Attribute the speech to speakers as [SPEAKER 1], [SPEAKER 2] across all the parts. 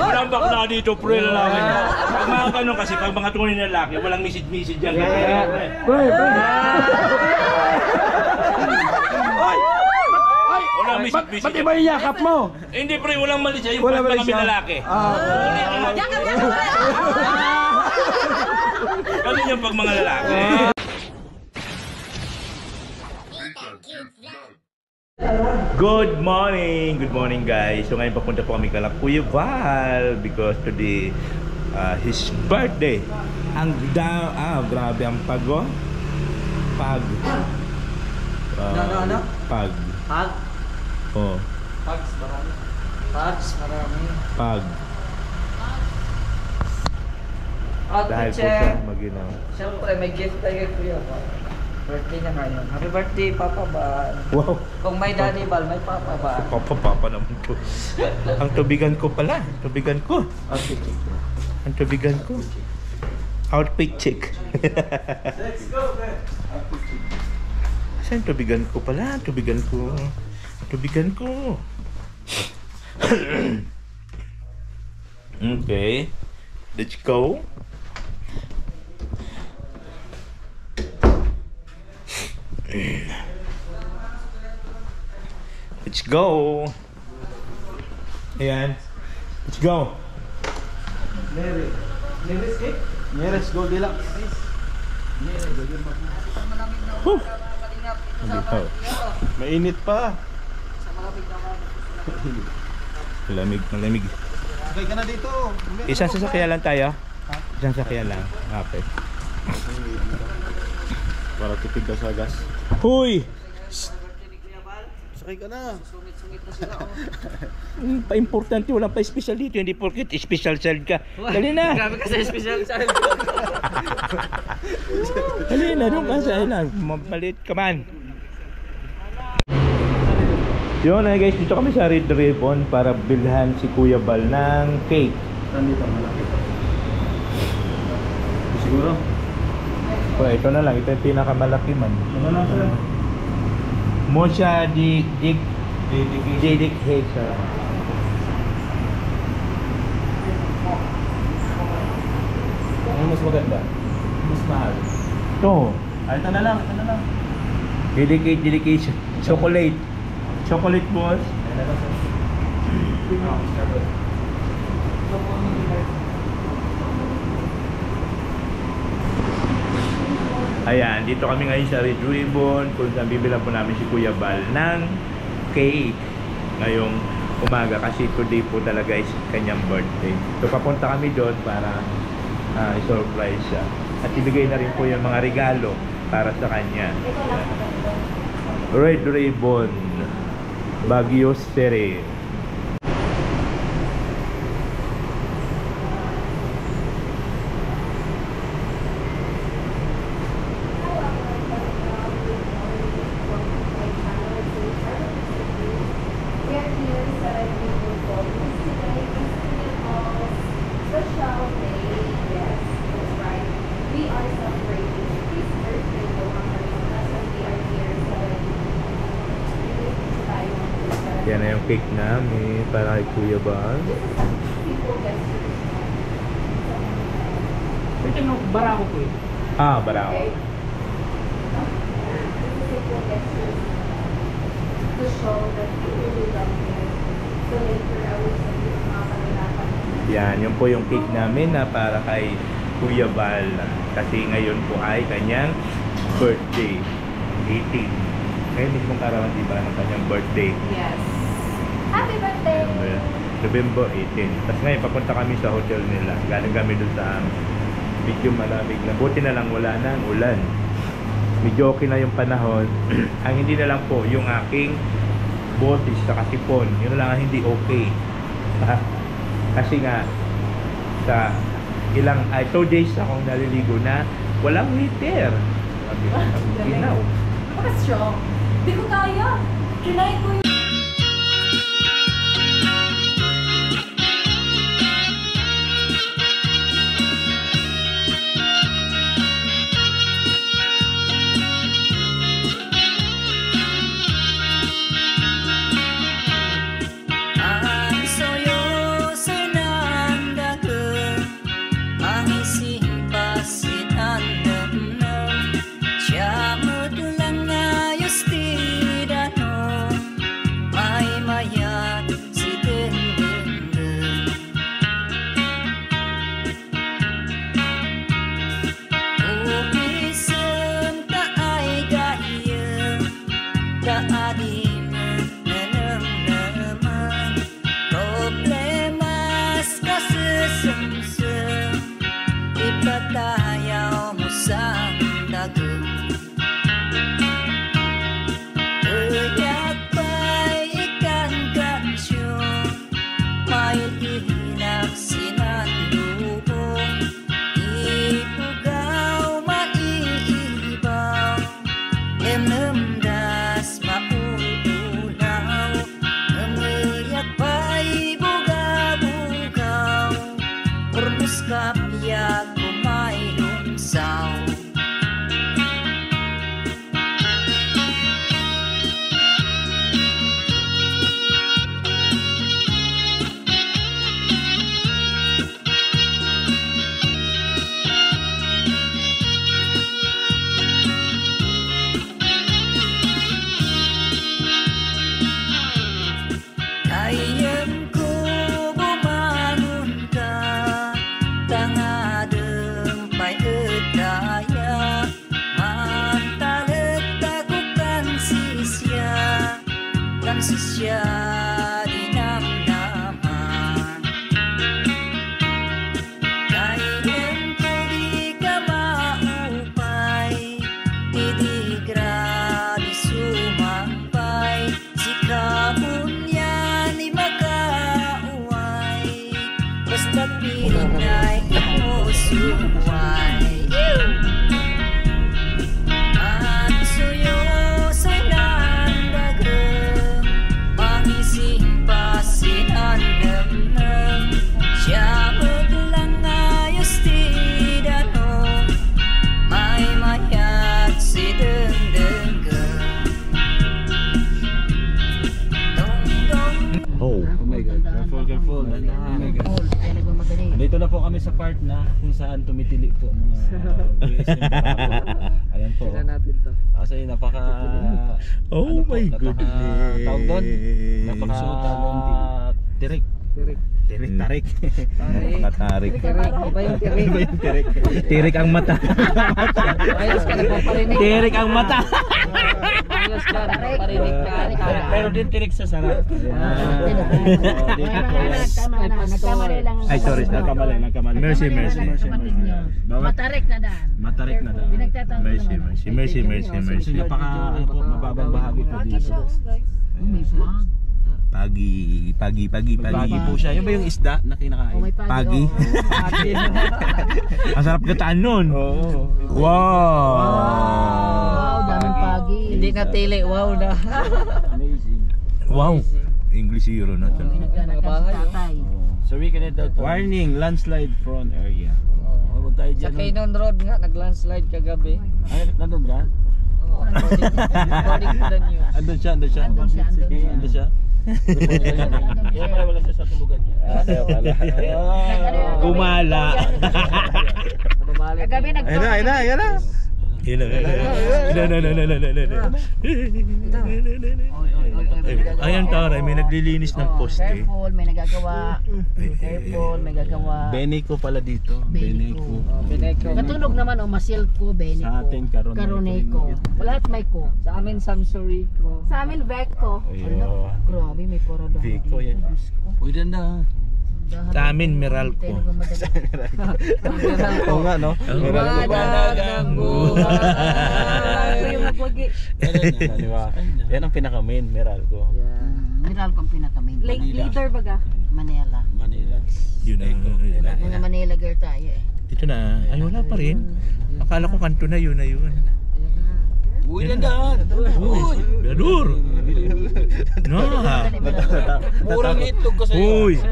[SPEAKER 1] Walang bakla dito, pre, lalaki. Pag mga ganun kasi, pag mga tunay na lalaki, walang message-message dyan.
[SPEAKER 2] Pre.
[SPEAKER 1] Walang message-message.
[SPEAKER 2] Ba't iba yung yakap mo?
[SPEAKER 1] Hindi, pre, walang mali siya. Yung
[SPEAKER 2] Wala
[SPEAKER 1] mga
[SPEAKER 2] mali siya.
[SPEAKER 1] lalaki.
[SPEAKER 3] Yakap!
[SPEAKER 1] Ganun yung pag mga lalaki. Good morning guys. So ngayon papunta po kami kala Kuya Val because today his birthday. Grabe ang pago. Pag.
[SPEAKER 4] Ano?
[SPEAKER 1] Pag.
[SPEAKER 4] Pag?
[SPEAKER 1] Oh.
[SPEAKER 4] Pags marami. Pags marami.
[SPEAKER 1] Pag. Dahil po
[SPEAKER 4] Outfit
[SPEAKER 1] siya maginaw.
[SPEAKER 4] Siyempre may gift tayo kay Kuya Val. Birthday na ngayon. Happy birthday, Papa Val.
[SPEAKER 1] Wow.
[SPEAKER 4] Kung may Daddy Val, may Papa Val.
[SPEAKER 1] Papa naman po. Ang tubigan ko pala. Tubigan ko.
[SPEAKER 4] Okay.
[SPEAKER 1] Ang tubigan ko. Outfit check.
[SPEAKER 4] Let's go, man.
[SPEAKER 1] Saan tubigan ko pala? Tubigan ko. Tubigan ko. Okay. Let's go. Let's go. Ayan. Let's go.
[SPEAKER 4] Neres cake?
[SPEAKER 2] Neres Gold Deluxe.
[SPEAKER 1] Whew.
[SPEAKER 2] Mainit pa.
[SPEAKER 1] Malamig.
[SPEAKER 2] Okay ka na dito.
[SPEAKER 1] Isang sasakyan lang tayo. Isang sasakyan lang. Okay.
[SPEAKER 2] Para tipid ka sa gas.
[SPEAKER 1] Huy!
[SPEAKER 2] Sakay ka na.
[SPEAKER 4] Sungit na sila.
[SPEAKER 1] Pa-importante, walang pa-special dito. Hindi porkit, special child ka. Dali na!
[SPEAKER 4] Grabe ka sa special child.
[SPEAKER 1] Dali na, doon ka sa ilan. Mapalit ka man. Yun na guys, dito kami sa Red Ribbon para bilhan si Kuya Val ng cake.
[SPEAKER 2] Nandito malaki. Siguro?
[SPEAKER 1] So, ito na lang, ito yung pinakamalaki man.
[SPEAKER 2] Ano na sila?
[SPEAKER 1] Mosha Didik Hazer.
[SPEAKER 2] Ano mas maganda? Mas mahal.
[SPEAKER 1] Ito,
[SPEAKER 2] Ito na lang.
[SPEAKER 1] Delicate Chocolate. Chocolate boss. Ayan, dito kami ngayon sa Red Ribbon kung saan bibilan po namin si Kuya Val ng cake ngayong umaga kasi today po talaga is kanyang birthday. So papunta kami doon para i-surprise siya at ibigay na rin po yung mga regalo para sa kanya. Red Ribbon Baguio City. Yan na yung cake namin para kay Kuya Val.
[SPEAKER 4] Ito yung barako ko eh.
[SPEAKER 1] Barako. Yan, yun po yung cake namin na para kay Kuya Val. Kasi ngayon po ay kanyang birthday. 18. Ngayon mismong karawan diba ng kanyang birthday.
[SPEAKER 3] Yes. Happy birthday!
[SPEAKER 1] November 18. Tapos ngayon papunta kami sa hotel nila. Galing kami dun sa medyo malamig na. Buti na lang wala na ang ulan. Medyo okay na yung panahon. Ang hindi na lang po yung aking botis sa kasipon. Yun na lang ang hindi okay. Kasi nga sa ilang 2 days akong naliligo na walang heater. Sabi ko, ginaw.
[SPEAKER 3] Napaka-strong. Hindi ko kaya. Trinay ko yun.
[SPEAKER 5] Ang sayo na basta't pilit na'y inusuway. At suyo sa'y nandagang pangising pasin ang damnam. Siya maglang ayos tinanong, may mayat si dengdenggang.
[SPEAKER 1] Oh.
[SPEAKER 2] Oh my God. Careful. Oh my God. Dito na po kami sa part na kung saan tumitili po mga BSM Bravo. Ayan po.
[SPEAKER 4] natin to.
[SPEAKER 2] Kasi napaka
[SPEAKER 1] Oh my goodness.
[SPEAKER 2] Tawag doon. Napaka tirik. Tarik.
[SPEAKER 1] Nakatarik.
[SPEAKER 4] Iba yung tirik.
[SPEAKER 1] Tirik ang mata.
[SPEAKER 4] Ayos ka, nagpaparinig.
[SPEAKER 1] Tirik ang mata.
[SPEAKER 4] Ayos ka, nagpaparinig ka.
[SPEAKER 2] Pero din tirik sa sarap.
[SPEAKER 6] Nagkamali lang.
[SPEAKER 1] Ay, sorry.
[SPEAKER 2] Nagkamali.
[SPEAKER 1] Mercy.
[SPEAKER 6] Matarik na daan.
[SPEAKER 2] Matarik na daw.
[SPEAKER 6] Pinagtatanggol
[SPEAKER 1] Mercy.
[SPEAKER 2] Napaka ano po, mababang bahagi po dito.
[SPEAKER 6] May flag.
[SPEAKER 1] Pagi
[SPEAKER 2] Pagi po siya. Yun ba yung isda na kinakain?
[SPEAKER 6] May
[SPEAKER 1] Pagi. Ang sarap gataan nun.
[SPEAKER 2] Oo.
[SPEAKER 1] Wow.
[SPEAKER 6] Wow, daming pagi.
[SPEAKER 4] Hindi na tili, wow na.
[SPEAKER 2] Amazing.
[SPEAKER 1] Wow. English hero na to.
[SPEAKER 6] May naglalakad si tatay.
[SPEAKER 2] So we can head out. Warning, landslide prone area. Huwag tayo
[SPEAKER 4] Sa
[SPEAKER 2] dyan.
[SPEAKER 4] Kainon Road nga, nag-landslide kagabi.
[SPEAKER 2] Ay, nandun ka?
[SPEAKER 4] According to the news.
[SPEAKER 2] Andun siya.
[SPEAKER 6] Andun siya.
[SPEAKER 2] Andun siya? Kaya pala wala siya sa tulugan niya. Kaya pala.
[SPEAKER 1] Kumala.
[SPEAKER 6] Kagabi
[SPEAKER 1] Ayun na. Ayan taray, may naglilinis ng poste.
[SPEAKER 6] Careful, may nagagawa. Careful, may gagawa.
[SPEAKER 2] Beneko pala dito.
[SPEAKER 6] Beneko.
[SPEAKER 2] Beneko.
[SPEAKER 6] Katunog naman o masil ko, Beneko.
[SPEAKER 2] Sa atin, Karoneko.
[SPEAKER 6] Karoneko. Lahat may ko.
[SPEAKER 4] Sa amin, Samsuri ko.
[SPEAKER 3] Sa amin, Vecco.
[SPEAKER 2] Ayun.
[SPEAKER 6] Grabe, may pora doon.
[SPEAKER 2] Vico yan. Uy, ganda.
[SPEAKER 1] Sa amin, Meralco.
[SPEAKER 2] Oo nga, no?
[SPEAKER 4] Madag ang buhay.
[SPEAKER 3] Yung nagwagi.
[SPEAKER 2] Yan ang pinaka-main, Meralco.
[SPEAKER 6] Meralco ang pinaka-main.
[SPEAKER 3] Leader baga.
[SPEAKER 6] Manila.
[SPEAKER 2] Manila.
[SPEAKER 1] Yun na.
[SPEAKER 6] Mga Manila girl tayo eh.
[SPEAKER 1] Dito na. Ay, wala pa rin. Akala ko kanto na yun.
[SPEAKER 2] Uy, ganda.
[SPEAKER 1] Uy, Bedur. No.
[SPEAKER 2] Murang itlog ko sa'yo.
[SPEAKER 1] Uy,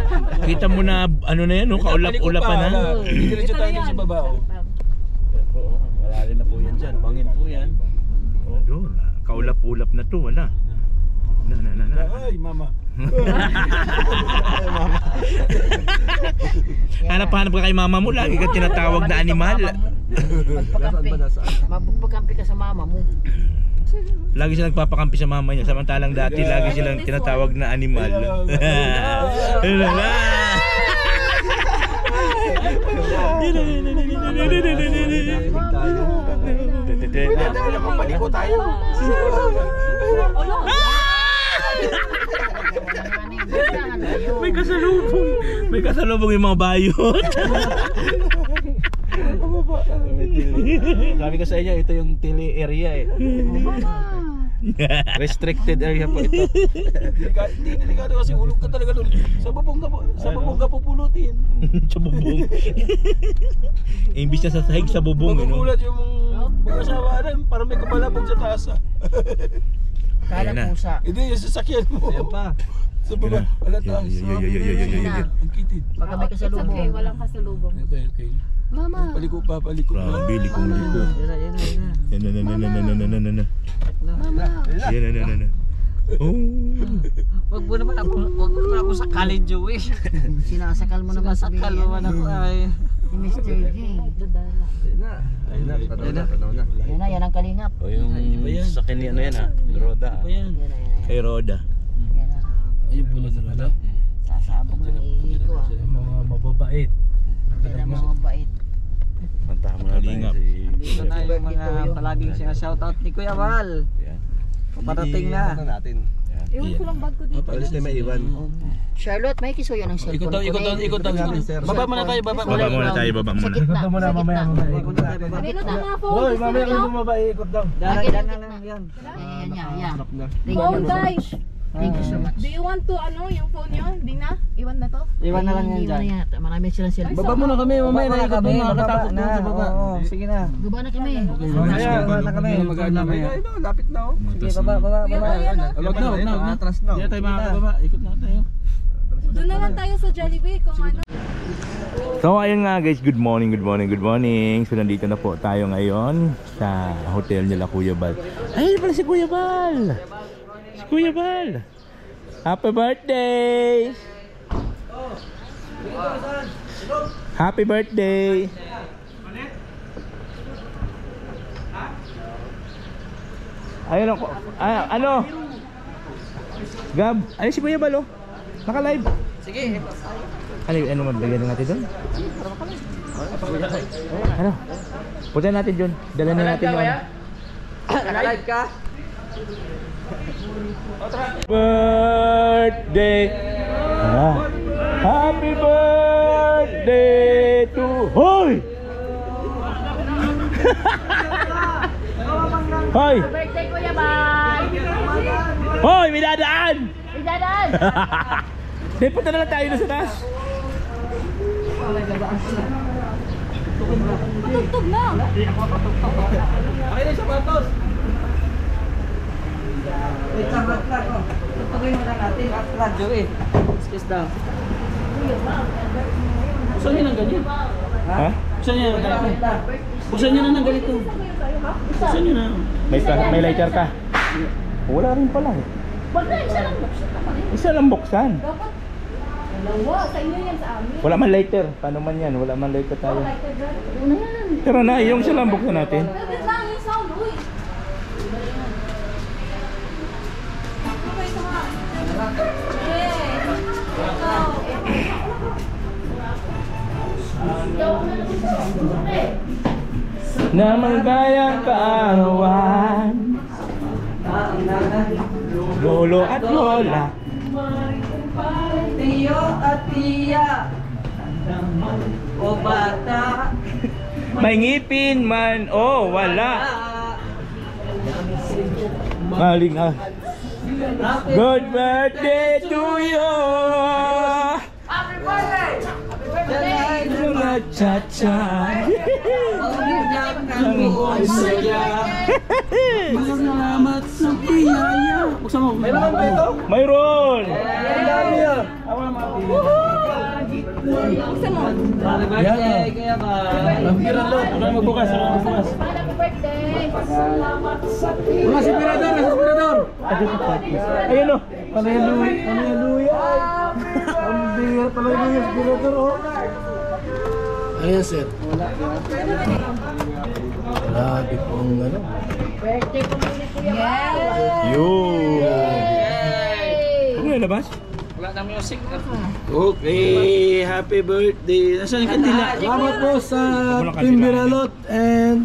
[SPEAKER 1] kita mo na ano na yan, no? Kaulap-ulap pa na.
[SPEAKER 2] Diretso tayo sa baba. Wala rin na po yan dyan. Bangin po yan.
[SPEAKER 1] Bedur, kaulap-ulap na to, wala. Na.
[SPEAKER 2] Ay, mama.
[SPEAKER 1] Hanap-hanap ka kay mama mo, lagi ka tinatawag na animal.
[SPEAKER 6] Magpakampi ka sa mama mo.
[SPEAKER 1] Lagi siya nagpapakampi sa mama niya, samantalang dati lagi silang tinatawag na animal.
[SPEAKER 2] Paliko tayo.
[SPEAKER 1] May kasalubong yung mga bayot.
[SPEAKER 2] Sabi ko sa inyo, ito yung tili area eh. Restricted area po ito. Hindi delikado kasi ulog ka talaga doon. Sa bubong ka pupulutin.
[SPEAKER 1] Sa bubong. Imbis na sa sahig, sa bubong.
[SPEAKER 2] Magugulat yung mga asawa na, parang may kabalabog sa taas ah.
[SPEAKER 6] Kala
[SPEAKER 1] Ayan na.
[SPEAKER 6] pusa.
[SPEAKER 2] Hindi, yung sasakyan mo. Ayan pa. Sa baba, wala taas. Ang kitid.
[SPEAKER 6] Pagka may
[SPEAKER 3] It's okay,
[SPEAKER 6] kasalubong.
[SPEAKER 3] walang kasalubong.
[SPEAKER 2] Okay.
[SPEAKER 3] Mama.
[SPEAKER 2] Paliko pa.
[SPEAKER 1] Grabe, likong. Yan na. Oh.
[SPEAKER 4] Wag mo naman ako sakalin, Joey.
[SPEAKER 6] Sinasakal mo naman sa
[SPEAKER 4] Sinasakal mo naman ako ay.
[SPEAKER 6] Si Mr. J. Yan na, yan ang kalingap.
[SPEAKER 2] O yung sasakyan niya ano yan ha? Roda.
[SPEAKER 6] Yan na.
[SPEAKER 1] Kay Roda.
[SPEAKER 6] Yan na.
[SPEAKER 2] Ayun pula sa roda.
[SPEAKER 6] Sasabog ng ihi ko ah.
[SPEAKER 2] Mga mababait.
[SPEAKER 6] Yan ang mga bait.
[SPEAKER 2] Pantahan mo na
[SPEAKER 1] Kalingap.
[SPEAKER 4] Dito na yung mga palaging sinashoutout ni Kuya Val. Paparating na.
[SPEAKER 3] Iwan ko lang bag ko dito.
[SPEAKER 2] Palis na may iwan.
[SPEAKER 6] Charlotte, may kisuyo ng cellphone ko.
[SPEAKER 2] Ikot daw. Baba muna tayo, baba.
[SPEAKER 1] Baba muna tayo, baba
[SPEAKER 6] Sa
[SPEAKER 1] muna.
[SPEAKER 6] gitna, sa gitna.
[SPEAKER 3] Kanino na mga phone?
[SPEAKER 2] mamaya kami bumaba, ikot daw.
[SPEAKER 4] Dahan na lang yan.
[SPEAKER 6] Yan.
[SPEAKER 3] Phone guys.
[SPEAKER 6] Thank you so much.
[SPEAKER 3] Do you want to yung phone nyo? Hindi na? Iwan na to?
[SPEAKER 4] Iwan na lang yan
[SPEAKER 6] Iwan
[SPEAKER 4] dyan.
[SPEAKER 6] na yan. Marami silang cellphone.
[SPEAKER 2] Baba muna kami, mamaya na ikot doon, nakakatakot doon sa baba.
[SPEAKER 4] Oo, sige na.
[SPEAKER 6] Baba na kami.
[SPEAKER 4] Baba na kami.
[SPEAKER 2] Magaan na kami.
[SPEAKER 4] Lapit na oh. Sige, baba.
[SPEAKER 2] Wag na.
[SPEAKER 4] Atras na.
[SPEAKER 2] Hindi tayo makakababa, ikot na tayo.
[SPEAKER 3] Doon na lang tayo sa Jollibee kung ano.
[SPEAKER 1] So ayun nga guys, good morning. So nandito na po tayo ngayon sa hotel nila Kuya Bal. Ay, pala si Kuya Bal. Si Kuya Bal. Happy birthday. Happy birthday. Ayun ako. Ano? Gab, ay si Kuya Bal oh. Naka-live.
[SPEAKER 4] Sige.
[SPEAKER 1] Ano magbigyan natin doon? Ano? Punta natin doon. Dala na natin yung
[SPEAKER 4] Naka-live ka?
[SPEAKER 1] birthday. Happy birthday to Hoy! Hoy!
[SPEAKER 6] Birthday Kuya Bal!
[SPEAKER 1] Hoy, may dadaan!
[SPEAKER 6] May dadaan!
[SPEAKER 1] Dahil punta na lang tayo na sa taas.
[SPEAKER 3] Patugtog na!
[SPEAKER 4] Okay na sa patos. Wait lang, atlag oh. Tutuloy mo na natin, atlag Joey. Excuse daw.
[SPEAKER 2] Buksan niya ng ganyan.
[SPEAKER 1] Ha?
[SPEAKER 2] Buksan niya ng ganito. Buksan niya na ng ganito. Buksan niya na.
[SPEAKER 1] May lighter ka? Wala rin pala eh.
[SPEAKER 3] Bakit isa lang buksan naman eh?
[SPEAKER 1] Isa lang buksan.
[SPEAKER 3] Dapat dalawa. Sa inyo yan sa amin.
[SPEAKER 1] Wala man lighter. Paano man yan? Wala man lighter tayo.
[SPEAKER 3] Like that, right?
[SPEAKER 1] Tara na, yung isa lang buksan natin.
[SPEAKER 3] Dapat lang yung sound, uy. Okay, sama.
[SPEAKER 1] Na manggayang kaarawan, lolo at lola,
[SPEAKER 4] Tiyo at tiya. O bata.
[SPEAKER 1] may ngipin man o wala. Maling ah. Good birthday to you.
[SPEAKER 3] Happy birthday!
[SPEAKER 1] Mga cha-cha.
[SPEAKER 2] Salamat sa biyaya. Buksan mo. Mayroon ba ito?
[SPEAKER 1] Mayroon.
[SPEAKER 3] Buksan mo.
[SPEAKER 4] Happy birthday, Kuya Bal.
[SPEAKER 2] Ang piralo. Ano magbukas?
[SPEAKER 3] Happy birthday! Salamat sa
[SPEAKER 2] Wala si Pirador. Nasa si Pirador.
[SPEAKER 1] Ayun o.
[SPEAKER 2] Hallelujah. Ang bigyan talaga yung Pirador. Ayan sir. Lagi pong ano.
[SPEAKER 6] Birthday ko muna Kuya Bal!
[SPEAKER 1] Yun. Ano nalabas?
[SPEAKER 4] Wala na music.
[SPEAKER 2] Okay, happy birthday. Nasaan yung kandila? Salamat po sa Team Biralot and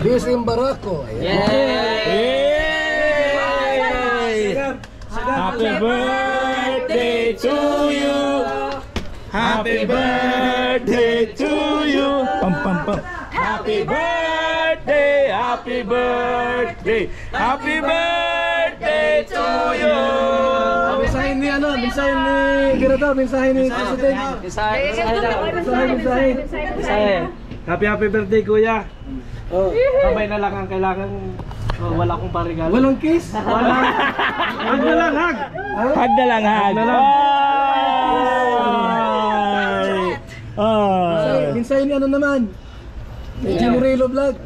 [SPEAKER 2] Bisim Barako.
[SPEAKER 1] Yay! Happy birthday to you. Happy birthday to you. Pam pam pam. Happy birthday, happy birthday, happy birthday to you.
[SPEAKER 2] Mensahe ni ano? Mensahe ni Girador, mensahe ni President. Mensahe. Happy birthday kuya. Oh, sabay na lang ang kailangan. Oh, wala akong parigalo. Walang kiss? Walang. Hag na lang, hag.
[SPEAKER 1] Hag na lang, hag.
[SPEAKER 2] Mensahe ni ano naman? Generelo Vlog.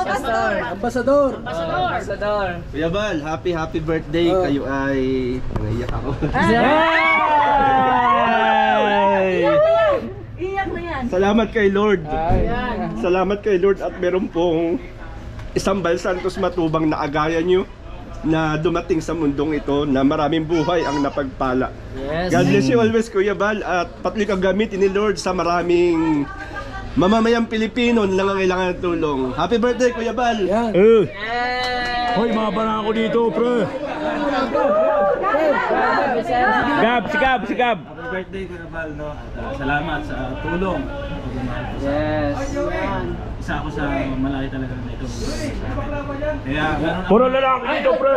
[SPEAKER 4] Pastor.
[SPEAKER 2] Ambassador.
[SPEAKER 7] Kuya Bal, happy birthday. Kayo ay naiyak ako.
[SPEAKER 3] Iyak na yan.
[SPEAKER 7] Salamat kay Lord. Salamat kay Lord at meron pong isang Bal Santos Matubang na agaya nyo na dumating sa mundong ito na maraming buhay ang napagpala.
[SPEAKER 4] Yes.
[SPEAKER 7] God bless you always Kuya Bal at patuloy kang gamitin ni Lord sa maraming mamamayang Pilipino na nangangailangan ng tulong. Happy birthday Kuya Bal!
[SPEAKER 1] Hoy, mabara ako dito, pre. Gab, si Gab.
[SPEAKER 2] birthday Kuya Val, no? At salamat sa tulong.
[SPEAKER 4] Yes.
[SPEAKER 2] Isa ako sa malaki talaga na ito. Kaya ganun
[SPEAKER 1] Puro lalaki dito, pre.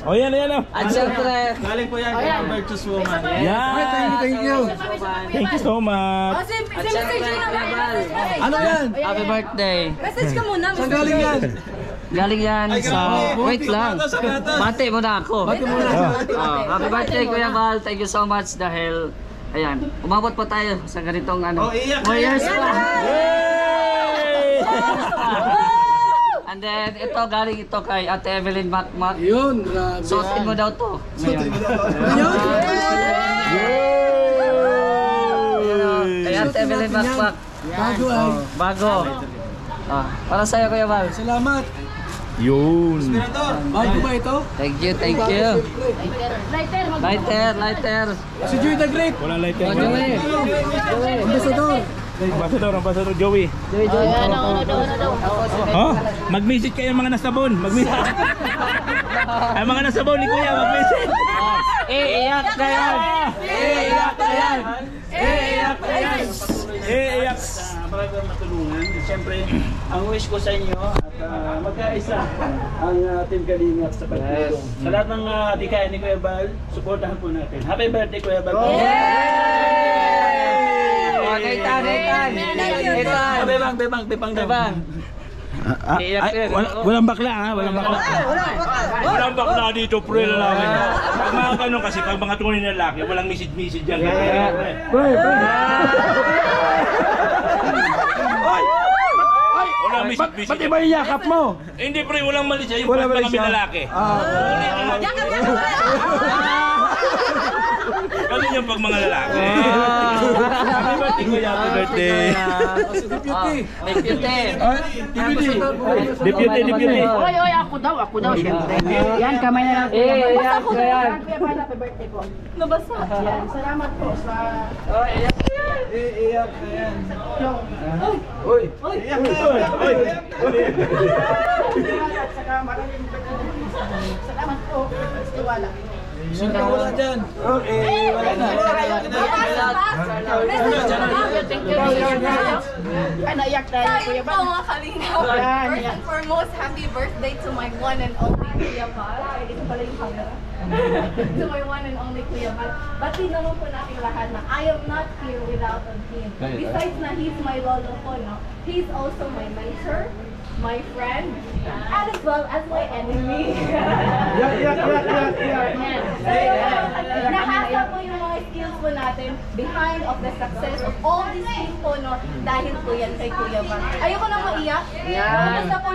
[SPEAKER 1] Oh, yan.
[SPEAKER 4] At syempre,
[SPEAKER 2] galing po yan kay Virtuous Woman.
[SPEAKER 1] Yan.
[SPEAKER 2] Thank you.
[SPEAKER 1] Thank you so much.
[SPEAKER 4] at syempre, Kuya Val.
[SPEAKER 2] Ano yan?
[SPEAKER 4] Happy birthday.
[SPEAKER 3] Message ka muna.
[SPEAKER 2] Saan galing yan?
[SPEAKER 4] Galing yan sa... Wait lang. Bati mo na ako.
[SPEAKER 2] Bati muna.
[SPEAKER 4] Happy birthday Kuya Val. Thank you so much dahil... Ayan, umabot pa tayo sa ganitong ano. More years pa. And then, ito galing ito kay Ate Evelyn Macmac.
[SPEAKER 2] Yun, grabe.
[SPEAKER 4] Suotin mo daw to. Ngayon. Kay Ate Evelyn Macmac.
[SPEAKER 2] Bago ay.
[SPEAKER 4] Bago. Para sa'yo Kuya Val.
[SPEAKER 2] Salamat.
[SPEAKER 1] Yun.
[SPEAKER 2] Bago ba ito?
[SPEAKER 4] Thank you. Lighter.
[SPEAKER 2] Si Joey the Great.
[SPEAKER 1] Walang light yan.
[SPEAKER 2] Ambassador.
[SPEAKER 1] Ambassador Joey.
[SPEAKER 6] Ano daw?
[SPEAKER 1] Oh, mag-message kayo mga nasabon. Mag-message. Ay, mga nasabon ni Kuya, mag-message.
[SPEAKER 4] Iiyak na yan.
[SPEAKER 1] Iyak.
[SPEAKER 2] Maraming matulungan. Siyempre, ang wish ko sa inyo at magkaisa ang Team Kalingap sa pagtulong. Sa lahat ng adikayan ni Kuya Val, suportahan po natin. Happy birthday Kuya Val!
[SPEAKER 4] Kaitan.
[SPEAKER 2] Bebang.
[SPEAKER 1] Walang bakla ha, walang bakla. Walang bakla dito, pre, lalaki. Pag mga ganun kasi, pag mga tunay na lalaki, walang message dyan. Walang message.
[SPEAKER 2] Ba't iba yung yakap mo?
[SPEAKER 1] Hindi, pre, walang mali siya. Yung pag kami lalaki. Ganun yung pag mga lalaki. Happy birthday, Kuya. Happy birthday. Deputy.
[SPEAKER 6] Oy, ako daw, syempre. Yan, kamay na lang.
[SPEAKER 3] Basta ko
[SPEAKER 4] yan.
[SPEAKER 6] Happy birthday po.
[SPEAKER 3] Nabasa.
[SPEAKER 6] Yan, salamat po sa...
[SPEAKER 2] Iyak na yan.
[SPEAKER 6] Saka maraming salamat po. Wala.
[SPEAKER 2] Siyempre wala dyan. Okay, wala na.
[SPEAKER 6] Naiyak tayo, Kuya
[SPEAKER 3] Ito
[SPEAKER 6] Val.
[SPEAKER 3] mga kalinaw. First and foremost, happy birthday to my one and only Kuya Val. Ay, dito pala yung camera. To my one and only Kuya Val. Bati naman po natin lahat na I am not here without him. Besides na he's my lolo po, no? He's also my mentor, my friend, and as well as my enemy. Nahasa po yung mga skills po natin behind of the success of all these things po, no? Dahil po yan kay Kuya Val. Ayoko nang maiyak. Basta po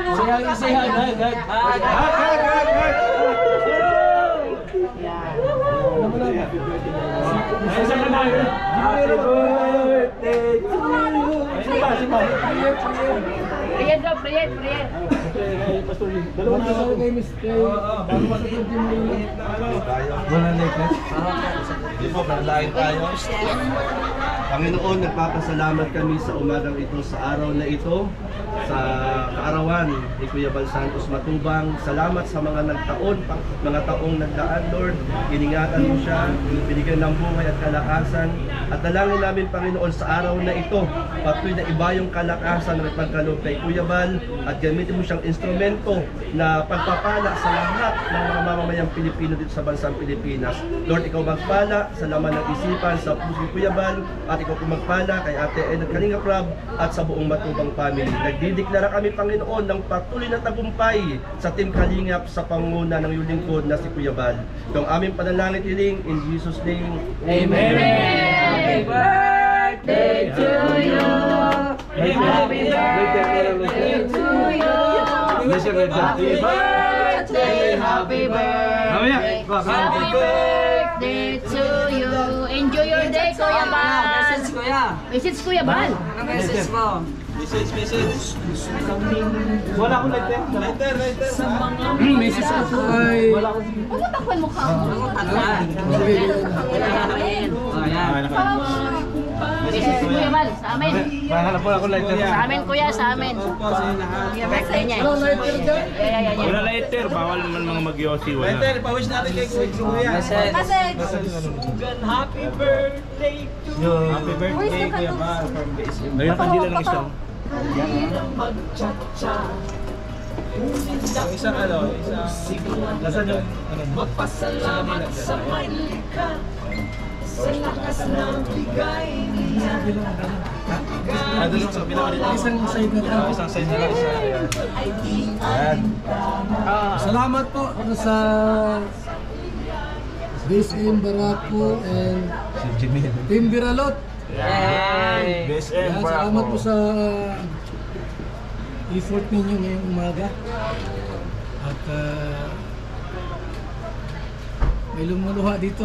[SPEAKER 7] Di po, panalain tayo. Panginoon, nagpapasalamat kami sa umagang ito, sa araw na ito, sa kaarawan ni Kuya Val Santos Matubang. Salamat sa mga mga taong nagdaan, Lord. Iningatan mo siya, binigyan ng buhay at kalakasan. At dalangin namin, Panginoon, sa araw na ito, patuloy na iba yung kalakasan na ipagkaloob kay Kuya Val at gamitin mo siyang instrumento na pagpapala sa lahat ng mga mamamayang Pilipino dito sa bansang Pilipinas. Lord, ikaw magpala sa laman ng isipan sa puso ni Kuya Val at ikaw magpala kay Ate Edna Kalingap Rab at sa buong Matubang family. Nagdideklara kami, Panginoon, ng patuloy na tagumpay sa Team Kalingap sa panguna ng iyong lingkod na si Kuya Val. Ito ang aming panalangin hiling in Jesus' name. Amen.
[SPEAKER 4] Happy birthday to you. Happy birthday to you. Happy birthday to you. Enjoy your day, Kuya Val.
[SPEAKER 6] Message Kuya Val.
[SPEAKER 4] Ano message mo?
[SPEAKER 2] Wala akong lighter. Lighter.
[SPEAKER 6] Message ko po ay...
[SPEAKER 3] Ano takpan mo ka?
[SPEAKER 6] Message si Kuya Bal, sa amin.
[SPEAKER 2] Mahanap po ako lighter.
[SPEAKER 6] Sa amin kuya, sa amin. Birthday niya.
[SPEAKER 1] Wala lighter, bawal man mga magyosi. Wala.
[SPEAKER 2] Lighter, pawish natin kay Kuya.
[SPEAKER 3] Message.
[SPEAKER 2] Happy birthday to you. Happy birthday, Kuya Bal.
[SPEAKER 1] Ngayon, kandila ng isang.
[SPEAKER 2] Isang Nasaan yung
[SPEAKER 5] Magpasalamat sa Maynila sa lakas ng bigay niya.
[SPEAKER 6] Isang side na lang.
[SPEAKER 2] Isang side na lang.
[SPEAKER 6] Ayan. Salamat po sa BSM Barako and Team Biralot. Ayan, salamat po sa effort ninyo ngayong umaga. At may lumuluha dito.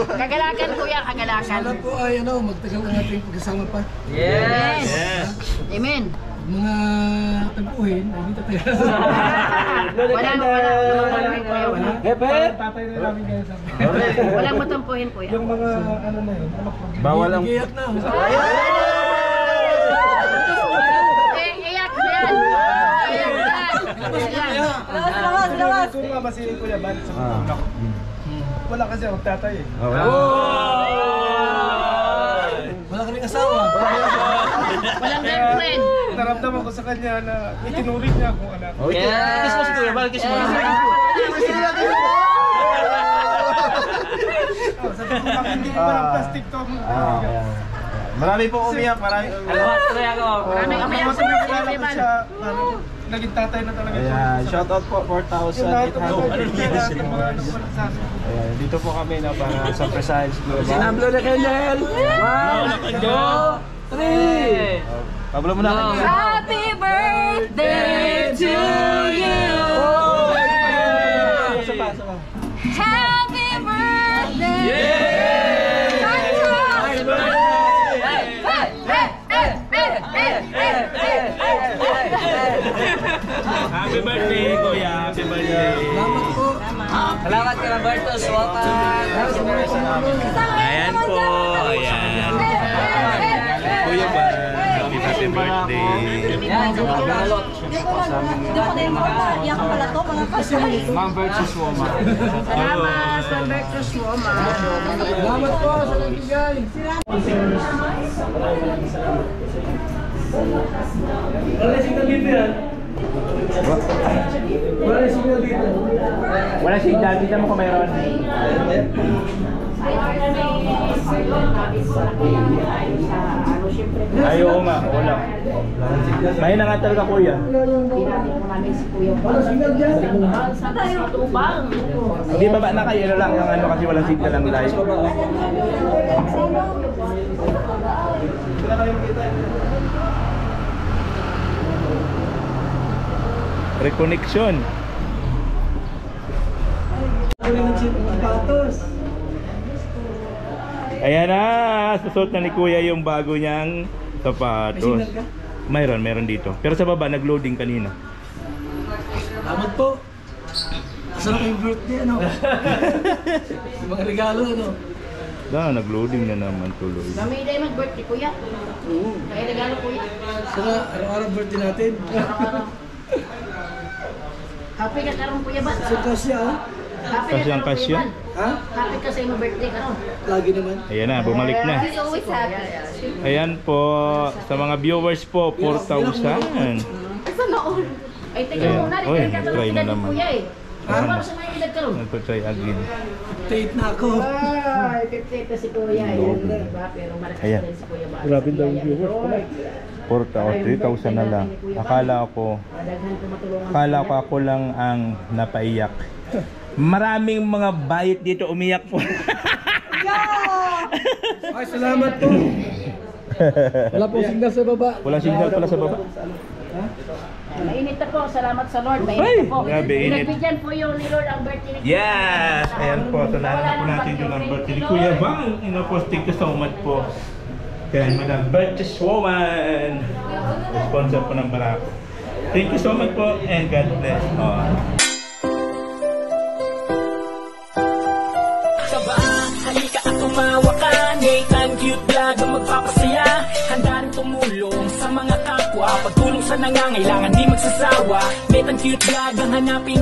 [SPEAKER 3] Kagalakan kuya, kagalakan.
[SPEAKER 6] Sana po ay magtagal ang ating pagkasama pa.
[SPEAKER 1] Yes!
[SPEAKER 3] Amen.
[SPEAKER 6] Mga tagpuhin, ay hindi tayo.
[SPEAKER 3] Wala.
[SPEAKER 6] Tatay na namin kayo sa
[SPEAKER 3] Walang matampuhin kuya.
[SPEAKER 6] yung mga ano na yun.
[SPEAKER 1] Bawal ang...
[SPEAKER 6] Iyak na.
[SPEAKER 3] Iyak na yan.
[SPEAKER 6] Kung nga ba si Kuya Bal sa pagkakulak? Wala kasi ako tatay eh. Wala kaming asawa.
[SPEAKER 3] Walang girlfriend.
[SPEAKER 6] Naramdaman ko sa kanya na itinuring niya akong anak.
[SPEAKER 2] Kiss mo si Kuya Bal, kiss mo.
[SPEAKER 6] Sabi ko bakit hindi ko pa ng plastic to.
[SPEAKER 2] Marami pong umiyak, marami.
[SPEAKER 3] Maraming umiyak sa mga Kuya Bal.
[SPEAKER 6] Naging tatay na talaga siya.
[SPEAKER 2] Ayan, shoutout po, 4,800.
[SPEAKER 6] Ayan,
[SPEAKER 2] Dito po kami na para sa presage.
[SPEAKER 4] Sinablo na Kendall! 1, 2, 3!
[SPEAKER 2] Pablo mo na.
[SPEAKER 3] Happy birthday to you. Happy birthday.
[SPEAKER 1] Happy birthday, Kuya! Happy birthday!
[SPEAKER 6] Salamat po.
[SPEAKER 4] Salamat kay Roberto Suwapan!
[SPEAKER 1] Ayan po! Ayan! Kuya ba? Happy birthday!
[SPEAKER 4] Yan, sa Biralot.
[SPEAKER 2] Ma'am versus woman.
[SPEAKER 3] Salamat, Roberto Suoma.
[SPEAKER 6] Salamat po sa nagbigay. Wala signal dito yan. Wala signal dito.
[SPEAKER 1] Wala signal, dito mo kung mayroon. Ay, oo nga, wala. May na nga talaga, Kuya.
[SPEAKER 6] Wala signal dyan.
[SPEAKER 1] Hindi ba na kayo lang yung ano kasi walang signal ang live. Reconnection. Ayan na, susot na ni Kuya yung bago niyang sapatos. Mayroon dito. Pero sa baba, nag-loading kanina.
[SPEAKER 6] Salamat po. Kasama ko yung birthday, ano? Yung mga regalo, ano?
[SPEAKER 1] Nag-loading na naman tuloy.
[SPEAKER 3] Kami day mag-birthday kuya. Kaya regalo kuya.
[SPEAKER 6] Sana araw-araw birthday natin.
[SPEAKER 3] Happy ka karon kuya ba?
[SPEAKER 6] So kasya, ah.
[SPEAKER 3] Happy
[SPEAKER 1] Kasi ang
[SPEAKER 3] karon,
[SPEAKER 1] kasya.
[SPEAKER 3] Kuya Bal.
[SPEAKER 6] Ha?
[SPEAKER 3] Happy ka sa imong birthday karon.
[SPEAKER 6] Lagi naman.
[SPEAKER 1] Ayan na, bumalik na.
[SPEAKER 3] He's always happy.
[SPEAKER 1] Ayan po, sa mga viewers po, 4,000.
[SPEAKER 3] Asa na all? Ay teka
[SPEAKER 1] Ayan.
[SPEAKER 3] muna,
[SPEAKER 1] Oy,
[SPEAKER 3] rin ka
[SPEAKER 1] try na
[SPEAKER 3] edad
[SPEAKER 1] naman.
[SPEAKER 3] kuya eh.
[SPEAKER 1] Ayan.
[SPEAKER 3] Para sa mga edad karon.
[SPEAKER 1] Nagpa-try again.
[SPEAKER 6] Date na ako.
[SPEAKER 3] Ay, 58 si kuya. Ayan, diba? Pero malakas
[SPEAKER 1] Ayan.
[SPEAKER 3] din si kuya ba?
[SPEAKER 6] Grabe daw yung viewers pala.
[SPEAKER 1] 3,000 na lang. Akala ko ako lang ang napaiyak. Maraming mga bayit dito umiyak po.
[SPEAKER 6] Ay, salamat po. Wala pong signal sa baba.
[SPEAKER 1] Walang signal pala sa baba.
[SPEAKER 3] Mainit na po. Salamat sa Lord. Mainit na po.
[SPEAKER 1] Grabe, init.
[SPEAKER 3] Pinagbigyan po yung ni Lord ang birthday ni
[SPEAKER 1] Yes! Ayan po, tunahan na po natin yung number 3. Kuya Bang, inapostig ka so much po. Kaya Madam Birches Woman. Sponsor po ng Barako. Thank you so much po and God bless.
[SPEAKER 5] Halika at tumawa ka, Nathan Cute Vlog ang magpapasaya. Handa rin tumulong sa mga kapwa, pagtulong sa nangangailangan di magsasawa. Nathan Cute Vlog ang hanapin.